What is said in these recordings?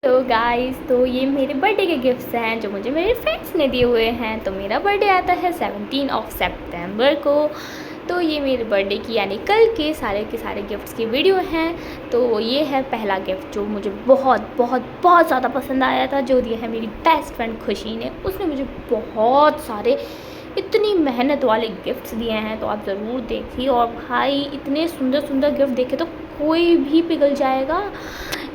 तो गाइस, तो ये मेरे बर्थडे के गिफ्ट्स हैं जो मुझे मेरे फ्रेंड्स ने दिए हुए हैं। तो मेरा बर्थडे आता है 17 सितंबर को। तो ये मेरे बर्थडे की यानी कल के सारे गिफ्ट्स की वीडियो हैं। तो ये है पहला गिफ्ट जो मुझे बहुत बहुत बहुत ज़्यादा पसंद आया था, जो दिया है मेरी बेस्ट फ्रेंड खुशी ने। उसने मुझे बहुत सारे इतनी मेहनत वाले गिफ्ट्स दिए हैं, तो आप ज़रूर देखिए। और भाई इतने सुंदर सुंदर गिफ्ट देखे तो कोई भी पिघल जाएगा।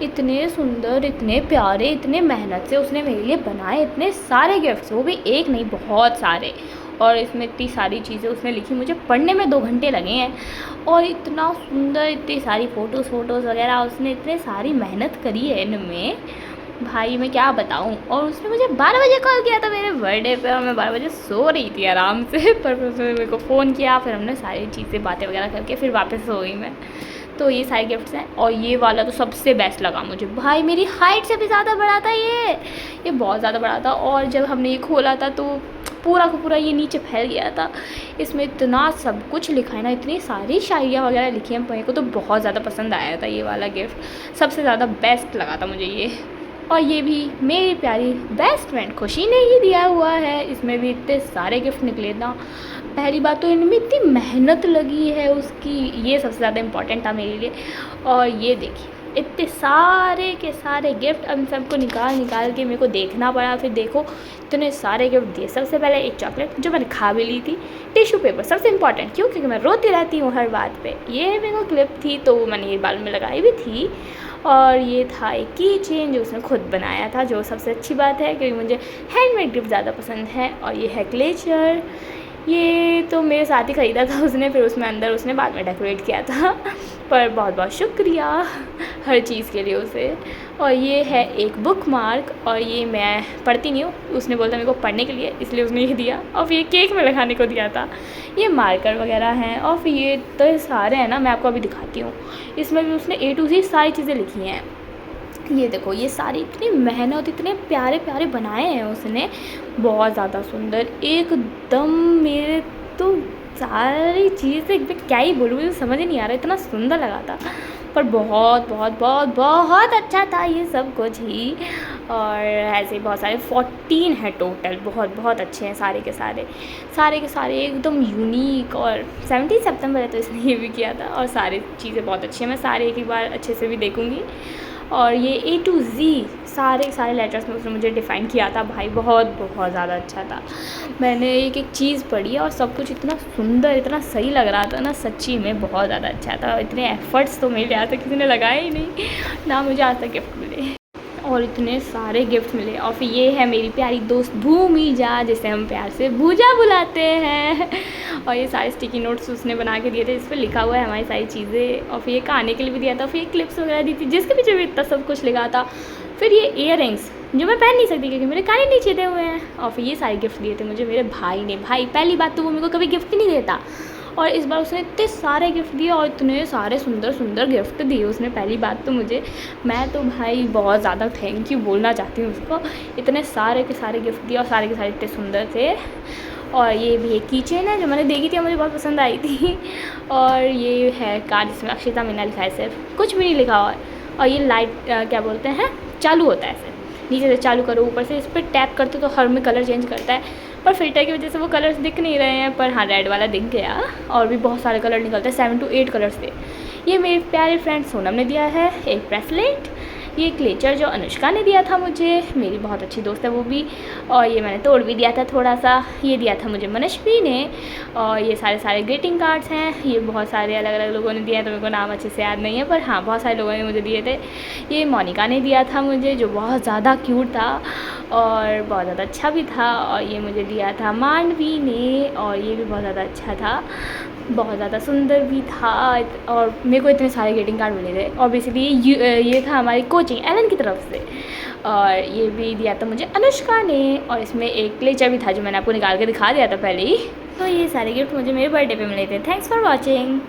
इतने सुंदर, इतने प्यारे, इतने मेहनत से उसने मेरे लिए बनाए इतने सारे गिफ्ट्स, वो भी एक नहीं बहुत सारे। और इसमें इतनी सारी चीज़ें उसने लिखी, मुझे पढ़ने में 2 घंटे लगे हैं। और इतना सुंदर, इतनी सारी फ़ोटोज़ वगैरह, उसने इतने सारी मेहनत करी है इनमें, भाई मैं क्या बताऊँ। और उसने मुझे 12 बजे कॉल किया था मेरे बर्थडे पे, और मैं 12 बजे सो रही थी आराम से। पर फिर उसने मेरे को फ़ोन किया, फिर हमने सारी चीज़ें बातें वगैरह करके फिर वापस सो गई मैं। तो ये सारे गिफ्ट्स हैं। और ये वाला तो सबसे बेस्ट लगा मुझे, भाई मेरी हाइट से भी ज़्यादा बड़ा था ये बहुत ज़्यादा बड़ा था। और जब हमने ये खोला था तो पूरा का पूरा ये नीचे फैल गया था। इसमें इतना सब कुछ लिखा है ना, इतनी सारी शायरियाँ वगैरह लिखी हैं। मेरे को तो बहुत ज़्यादा पसंद आया था ये वाला गिफ्ट, सबसे ज़्यादा बेस्ट लगा था मुझे ये। और ये भी मेरी प्यारी बेस्ट फ्रेंड खुशी ने ही दिया हुआ है। इसमें भी इतने सारे गिफ्ट निकले ना। पहली बात तो इनमें इतनी मेहनत लगी है उसकी, ये सबसे ज़्यादा इम्पॉर्टेंट था मेरे लिए। और ये देखिए इतने सारे के सारे गिफ्ट, अब इन सबको निकाल के मेरे को देखना पड़ा। फिर देखो इतने सारे गिफ्ट दिए। सबसे पहले एक चॉकलेट जो मैंने खा भी ली थी, टिश्यू पेपर सबसे इम्पॉर्टेंट, क्यों? क्योंकि मैं रोती रहती हूँ हर बात पे। ये मेरे को क्लिप थी तो मैंने ये बाल में लगाई भी थी। और ये था एक की चेन जो उसने खुद बनाया था, जो सबसे अच्छी बात है क्योंकि मुझे हैंडमेड गिफ्ट ज़्यादा पसंद है। और ये है क्लेचर, ये तो मेरे साथ ही ख़रीदा था उसने, फिर उसमें अंदर उसने बाद में डेकोरेट किया था। पर बहुत बहुत शुक्रिया हर चीज़ के लिए उसे। और ये है एक बुक मार्क, और ये मैं पढ़ती नहीं हूँ, उसने बोला था मेरे को पढ़ने के लिए, इसलिए उसने ये दिया। और फिर ये केक में लगाने को दिया था। ये मार्कर वगैरह हैं। और फिर ये तो सारे हैं ना, मैं आपको अभी दिखाती हूँ। इसमें भी उसने A to Z सारी चीज़ें लिखी हैं। ये देखो, ये सारी इतनी मेहनत, इतने प्यारे प्यारे बनाए हैं उसने, बहुत ज़्यादा सुंदर एकदम। मेरे तो सारी चीज़ें मैं क्या ही बोलूँ, मुझे समझ ही नहीं आ रहा, इतना सुंदर लगा था। पर बहुत बहुत बहुत बहुत अच्छा था ये सब कुछ ही। और ऐसे ही बहुत सारे 14 हैं टोटल, बहुत बहुत अच्छे हैं सारे के सारे एकदम यूनिक। और 17 सितंबर है तो इसने ये भी किया था। और सारी चीज़ें बहुत अच्छी हैं, मैं सारे एक बार अच्छे से भी देखूँगी। और ये A to Z सारे लेटर्स में उसने मुझे डिफ़ाइन किया था, भाई बहुत बहुत ज़्यादा अच्छा था। मैंने एक एक चीज़ पढ़ी और सब कुछ इतना सुंदर, इतना सही लग रहा था ना, सच्ची में बहुत ज़्यादा अच्छा था। इतने एफ़र्ट्स तो मेरे आज तक किसी ने लगाए ही नहीं ना, मुझे आज तक गिफ्ट मिले। और इतने सारे गिफ्ट मिले। और फिर ये है मेरी प्यारी दोस्त भूमिजा, जिसे हम प्यार से भूजा बुलाते हैं। और ये सारे स्टिकी नोट्स उसने बना के दिए थे, इस पर लिखा हुआ है हमारी सारी चीज़ें। और फिर ये खाने के लिए भी दिया था। फिर ये क्लिप्स वगैरह दी थी जिसके पीछे भी इतना सब कुछ लिखा था। फिर ये ईयररिंग्स जो मैं पहन नहीं सकती क्योंकि मेरे कान नहीं छेदे हुए हैं। और फिर ये सारे गिफ्ट दिए थे मुझे मेरे भाई ने। भाई पहली बात तो वो मेरे को कभी गिफ्ट नहीं देता, और इस बार उसने इतने सारे गिफ्ट दिए और इतने सारे सुंदर सुंदर गिफ्ट दिए उसने। पहली बात तो मुझे, मैं तो भाई बहुत ज़्यादा थैंक यू बोलना चाहती हूँ उसको। इतने सारे के सारे गिफ्ट दिए और सारे के सारे इतने सुंदर थे। और ये भी एक की चेन है जो मैंने देखी थी, मुझे बहुत पसंद आई थी। और ये है कार्ड जिसमें अक्षिता मीना लिखा है, सिर्फ कुछ भी नहीं लिखा हुआ है। और ये लाइट क्या बोलते हैं, चालू होता है ऐसे, नीचे से चालू करो, ऊपर से इस पर टैप करते तो हर में कलर चेंज करता है। पर फिल्टर की वजह से वो कलर्स दिख नहीं रहे हैं, पर हाँ रेड वाला दिख गया। और भी बहुत सारे कलर निकलते हैं, 7 to 8 कलर्स थे। ये मेरे प्यारे फ्रेंड सोनम ने दिया है एक ब्रेसलेट। ये क्लेचर जो अनुष्का ने दिया था मुझे, मेरी बहुत अच्छी दोस्त है वो भी। और ये मैंने तोड़ भी दिया था थोड़ा सा, ये दिया था मुझे मनस्वी ने। और ये सारे ग्रीटिंग कार्ड्स हैं, ये बहुत सारे अलग अलग लोगों ने दिए हैं, तो मेरे को नाम अच्छे से याद नहीं है, पर हाँ बहुत सारे लोगों ने मुझे दिए थे। ये मोनिका ने दिया था मुझे, जो बहुत ज़्यादा क्यूट था और बहुत ज़्यादा अच्छा भी था। और ये मुझे दिया था मांडवी ने, और ये भी बहुत ज़्यादा अच्छा था, बहुत ज़्यादा सुंदर भी था। और मेरे को इतने सारे ग्रीटिंग कार्ड मिले थे। और बेसिकली ये था हमारी कोचिंग एलन की तरफ से। और ये भी दिया था मुझे अनुष्का ने। और इसमें एक क्लेचर भी था जो मैंने आपको निकाल के दिखा दिया था पहले ही। तो ये सारे गिफ्ट मुझे मेरे बर्थडे पे मिले थे। Thanks for watching.